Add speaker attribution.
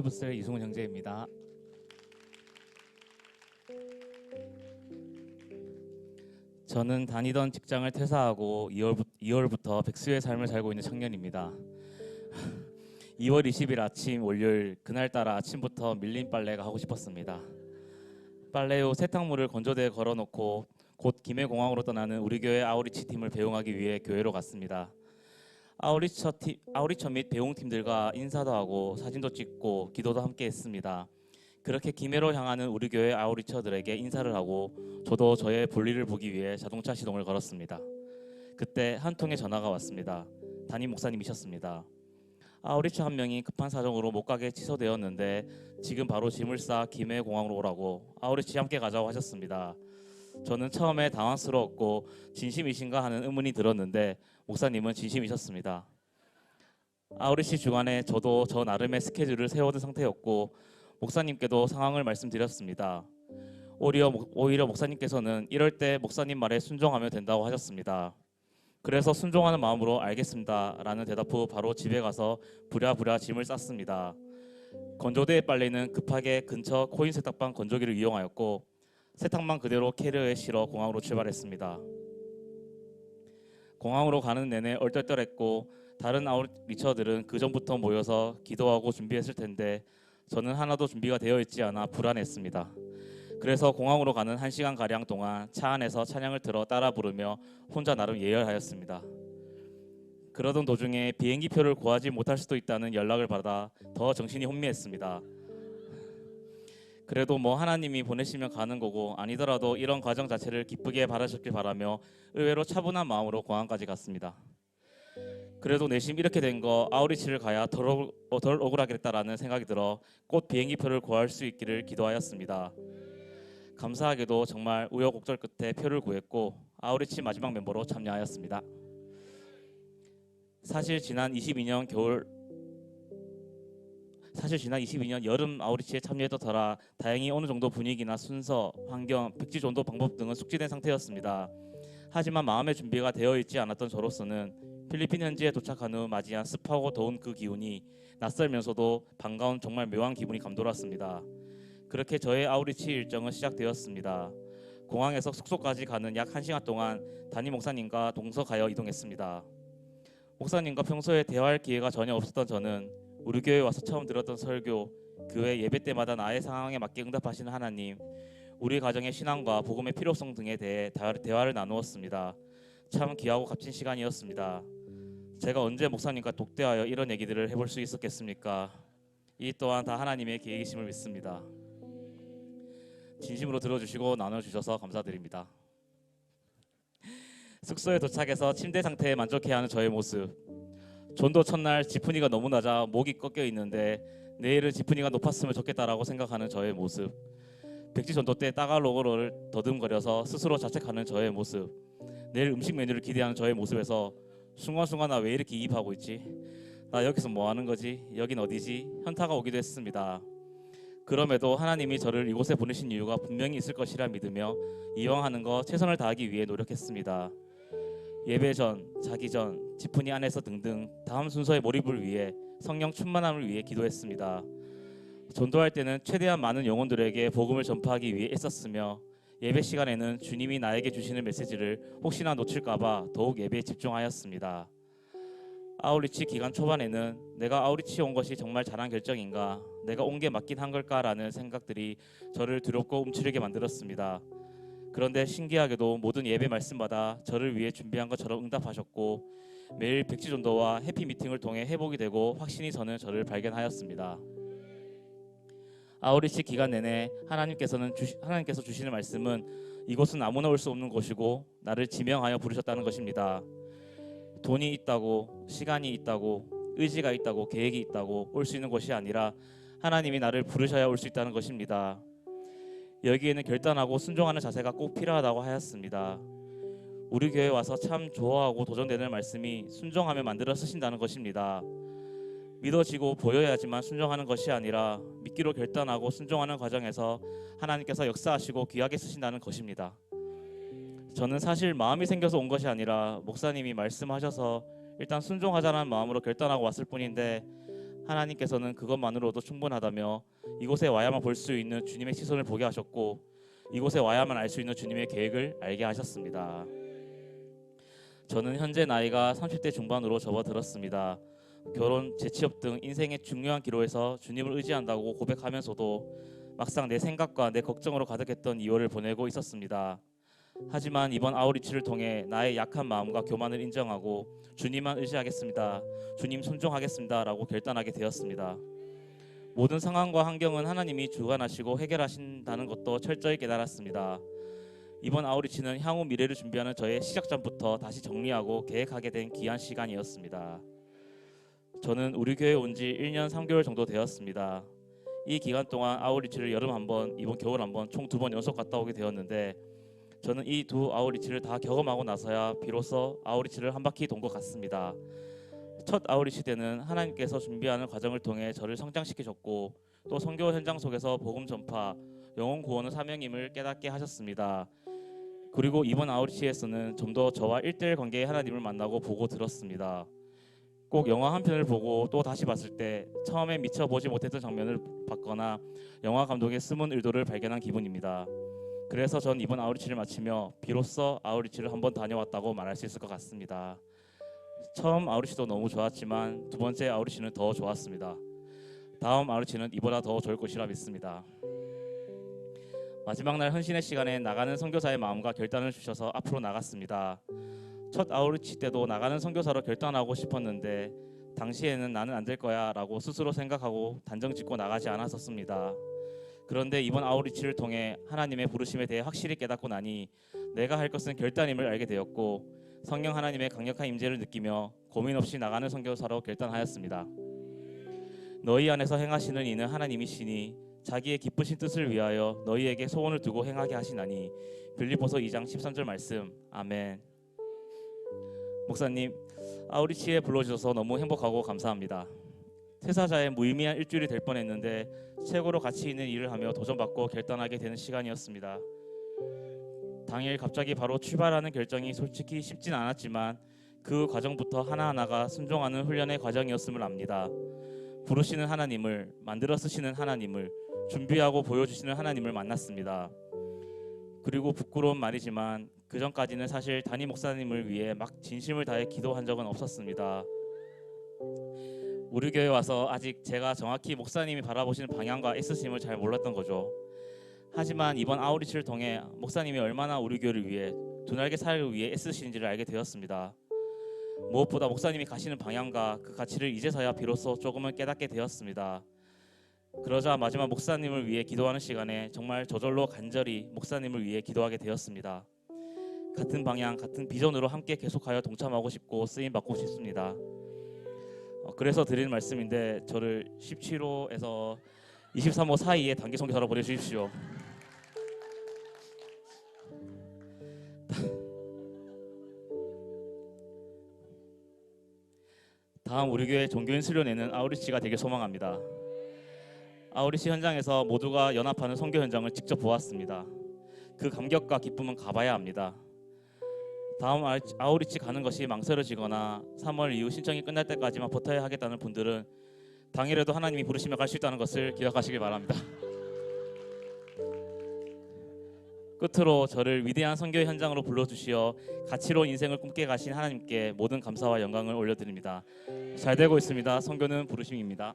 Speaker 1: 서비스 이승훈 형제입니다. 저는 다니던 직장을 퇴사하고 2월부터 백수의 삶을 살고 있는 청년입니다. 2월 20일 아침 월요일, 그날따라 아침부터 밀린 빨래가 하고 싶었습니다. 빨래 후 세탁물을 건조대에 걸어놓고 곧 김해공항으로 떠나는 우리 교회 아우리치 팀을 배웅하기 위해 교회로 갔습니다. 아우리처 및 배웅팀들과 인사도 하고 사진도 찍고 기도도 함께 했습니다. 그렇게 김해로 향하는 우리 교회 아우리처들에게 인사를 하고 저도 저의 볼일을 보기 위해 자동차 시동을 걸었습니다. 그때 한 통의 전화가 왔습니다. 담임 목사님이셨습니다. 아우리처 한 명이 급한 사정으로 못 가게 취소되었는데 지금 바로 짐을 싸 김해공항으로 오라고 아우리치 함께 가자고 하셨습니다. 저는 처음에 당황스러웠고 진심이신가 하는 의문이 들었는데 목사님은 진심이셨습니다. 아우리치 주간에 저도 저 나름의 스케줄을 세워둔 상태였고 목사님께도 상황을 말씀드렸습니다. 오히려 목사님께서는 이럴 때 목사님 말에 순종하면 된다고 하셨습니다. 그래서 순종하는 마음으로 알겠습니다 라는 대답 후 바로 집에 가서 부랴부랴 짐을 쌌습니다. 건조대의 빨래는 급하게 근처 코인 세탁방 건조기를 이용하였고 세탁만 그대로 캐리어에 실어 공항으로 출발했습니다. 공항으로 가는 내내 얼떨떨했고 다른 아우리처들은 그 전부터 모여서 기도하고 준비했을 텐데 저는 하나도 준비가 되어 있지 않아 불안했습니다. 그래서 공항으로 가는 1시간가량 동안 차 안에서 찬양을 들어 따라 부르며 혼자 나름 예열하였습니다. 그러던 도중에 비행기표를 구하지 못할 수도 있다는 연락을 받아 더 정신이 혼미했습니다. 그래도 뭐 하나님이 보내시면 가는 거고 아니더라도 이런 과정 자체를 기쁘게 바라셨길 바라며 의외로 차분한 마음으로 공항까지 갔습니다. 그래도 내심 이렇게 된 거 아우리치를 가야 덜 억울하겠다라는 생각이 들어 곧 비행기표를 구할 수 있기를 기도하였습니다. 감사하게도 정말 우여곡절 끝에 표를 구했고 아우리치 마지막 멤버로 참여하였습니다. 사실 지난 22년 여름 아우리치에 참여했던 다행히 어느 정도 분위기나 순서, 환경, 백지 전도 방법 등은 숙지된 상태였습니다. 하지만 마음의 준비가 되어 있지 않았던 저로서는 필리핀 현지에 도착한 후 맞이한 습하고 더운 그 기운이 낯설면서도 반가운 정말 묘한 기분이 감돌았습니다. 그렇게 저의 아우리치 일정은 시작되었습니다. 공항에서 숙소까지 가는 약 1시간 동안 담임 목사님과 동서가여 이동했습니다. 목사님과 평소에 대화할 기회가 전혀 없었던 저는 우리 교회에 와서 처음 들었던 설교, 교회 예배 때마다 나의 상황에 맞게 응답하시는 하나님, 우리 가정의 신앙과 복음의 필요성 등에 대해 대화를 나누었습니다. 참 귀하고 값진 시간이었습니다. 제가 언제 목사님과 독대하여 이런 얘기들을 해볼 수 있었겠습니까? 이 또한 다 하나님의 계획이심을 믿습니다. 진심으로 들어주시고 나눠주셔서 감사드립니다. 숙소에 도착해서 침대 상태에 만족해하는 저의 모습. 전도 첫날 지푸니가 너무 낮아 목이 꺾여 있는데 내일은 지푸니가 높았으면 좋겠다라고 생각하는 저의 모습. 백지 전도 때 따갈로그를 더듬거려서 스스로 자책하는 저의 모습. 내일 음식 메뉴를 기대하는 저의 모습에서 순간순간 나 왜 이렇게 이입하고 있지? 나 여기서 뭐 하는 거지? 여긴 어디지? 현타가 오기도 했습니다. 그럼에도 하나님이 저를 이곳에 보내신 이유가 분명히 있을 것이라 믿으며 이왕 하는 거 최선을 다하기 위해 노력했습니다. 예배 전, 자기 전, 지푸니 안에서 등등 다음 순서의 몰입을 위해 성령 충만함을 위해 기도했습니다. 전도할 때는 최대한 많은 영혼들에게 복음을 전파하기 위해 애썼으며 예배 시간에는 주님이 나에게 주시는 메시지를 혹시나 놓칠까봐 더욱 예배에 집중하였습니다. 아우리치 기간 초반에는 내가 아우리치에 온 것이 정말 잘한 결정인가, 내가 온 게 맞긴 한 걸까라는 생각들이 저를 두렵고 움츠리게 만들었습니다. 그런데 신기하게도 모든 예배 말씀마다 저를 위해 준비한 것처럼 응답하셨고 매일 백지전도와 해피미팅을 통해 회복이 되고 확신이 서는 저를 발견하였습니다. 아우리치 기간 내내 하나님께서 주시는 말씀은 이곳은 아무나 올 수 없는 곳이고 나를 지명하여 부르셨다는 것입니다. 돈이 있다고, 시간이 있다고, 의지가 있다고, 계획이 있다고 올 수 있는 곳이 아니라 하나님이 나를 부르셔야 올 수 있다는 것입니다. 여기에는 결단하고 순종하는 자세가 꼭 필요하다고 하였습니다. 우리 교회에 와서 참 좋아하고 도전되는 말씀이 순종하며 만들어 쓰신다는 것입니다. 믿어지고 보여야지만 순종하는 것이 아니라 믿기로 결단하고 순종하는 과정에서 하나님께서 역사하시고 귀하게 쓰신다는 것입니다. 저는 사실 마음이 생겨서 온 것이 아니라 목사님이 말씀하셔서 일단 순종하자는 마음으로 결단하고 왔을 뿐인데 하나님께서는 그것만으로도 충분하다며 이곳에 와야만 볼 수 있는 주님의 시선을 보게 하셨고 이곳에 와야만 알 수 있는 주님의 계획을 알게 하셨습니다. 저는 현재 나이가 30대 중반으로 접어들었습니다. 결혼, 재취업 등 인생의 중요한 기로에서 주님을 의지한다고 고백하면서도 막상 내 생각과 내 걱정으로 가득했던 2월을 보내고 있었습니다. 하지만 이번 아우리치를 통해 나의 약한 마음과 교만을 인정하고 주님만 의지하겠습니다. 주님 순종하겠습니다. 라고 결단하게 되었습니다. 모든 상황과 환경은 하나님이 주관하시고 해결하신다는 것도 철저히 깨달았습니다. 이번 아우리치는 향후 미래를 준비하는 저의 시작점부터 다시 정리하고 계획하게 된 귀한 시간이었습니다. 저는 우리 교회에 온 지 1년 3개월 정도 되었습니다. 이 기간 동안 아우리치를 여름 한번, 이번 겨울 한번 총 2번 연속 갔다 오게 되었는데 저는 이 두 아우리치를 다 경험하고 나서야 비로소 아우리치를 한 바퀴 돈 것 같습니다. 첫 아우리치 때는 하나님께서 준비하는 과정을 통해 저를 성장시키셨고 또 선교 현장 속에서 복음 전파, 영혼 구원의 사명임을 깨닫게 하셨습니다. 그리고 이번 아우리치에서는 좀 더 저와 1:1 관계의 하나님을 만나고 보고 들었습니다. 꼭 영화 한 편을 보고 또 다시 봤을 때 처음에 미처 보지 못했던 장면을 봤거나 영화 감독의 숨은 의도를 발견한 기분입니다. 그래서 전 이번 아우리치를 마치며 비로소 아우리치를 한번 다녀왔다고 말할 수 있을 것 같습니다. 처음 아우리치도 너무 좋았지만 두 번째 아우리치는 더 좋았습니다. 다음 아우리치는 이보다 더 좋을 것이라 믿습니다. 마지막 날 헌신의 시간에 나가는 선교사의 마음과 결단을 주셔서 앞으로 나갔습니다. 첫 아우리치 때도 나가는 선교사로 결단하고 싶었는데 당시에는 나는 안 될 거야 라고 스스로 생각하고 단정 짓고 나가지 않았었습니다. 그런데 이번 아우리치를 통해 하나님의 부르심에 대해 확실히 깨닫고 나니 내가 할 것은 결단임을 알게 되었고 성령 하나님의 강력한 임재를 느끼며 고민 없이 나가는 선교사로 결단하였습니다. 너희 안에서 행하시는 이는 하나님이시니 자기의 기쁘신 뜻을 위하여 너희에게 소원을 두고 행하게 하시나니 빌립보서 2장 13절 말씀. 아멘. 목사님, 아우리치에 불러주셔서 너무 행복하고 감사합니다. 퇴사자의 무의미한 일주일이 될 뻔했는데 최고로 가치 있는 일을 하며 도전받고 결단하게 되는 시간이었습니다. 당일 갑자기 바로 출발하는 결정이 솔직히 쉽진 않았지만 그 과정부터 하나하나가 순종하는 훈련의 과정이었음을 압니다. 부르시는 하나님을, 만들어 쓰시는 하나님을, 준비하고 보여주시는 하나님을 만났습니다. 그리고 부끄러운 말이지만 그 전까지는 사실 담임 목사님을 위해 막 진심을 다해 기도한 적은 없었습니다. 우리 교회 와서 아직 제가 정확히 목사님이 바라보시는 방향과 애쓰심을 잘 몰랐던 거죠. 하지만 이번 아우리치를 통해 목사님이 얼마나 우리 교회를 위해 두 날개 사역을 위해 애쓰시는지를 알게 되었습니다. 무엇보다 목사님이 가시는 방향과 그 가치를 이제서야 비로소 조금은 깨닫게 되었습니다. 그러자 마지막 목사님을 위해 기도하는 시간에 정말 저절로 간절히 목사님을 위해 기도하게 되었습니다. 같은 방향, 같은 비전으로 함께 계속하여 동참하고 싶고 쓰임 받고 싶습니다. 그래서 드리는 말씀인데 저를 17호에서 23호 사이에 단기 선교사로 보내주십시오. 다음 우리 교회 종교인 수련회는 아우리치가 되길 소망합니다. 아우리치 현장에서 모두가 연합하는 선교 현장을 직접 보았습니다. 그 감격과 기쁨은 가봐야 합니다. 다음 아우리치 가는 것이 망설여지거나 3월 이후 신청이 끝날 때까지만 버텨야 하겠다는 분들은 당일에도 하나님이 부르시며 갈 수 있다는 것을 기억하시길 바랍니다. 끝으로 저를 위대한 선교 현장으로 불러주시어 가치로운 인생을 꿈깨 가신 하나님께 모든 감사와 영광을 올려드립니다. 잘 되고 있습니다. 선교는 부르심입니다.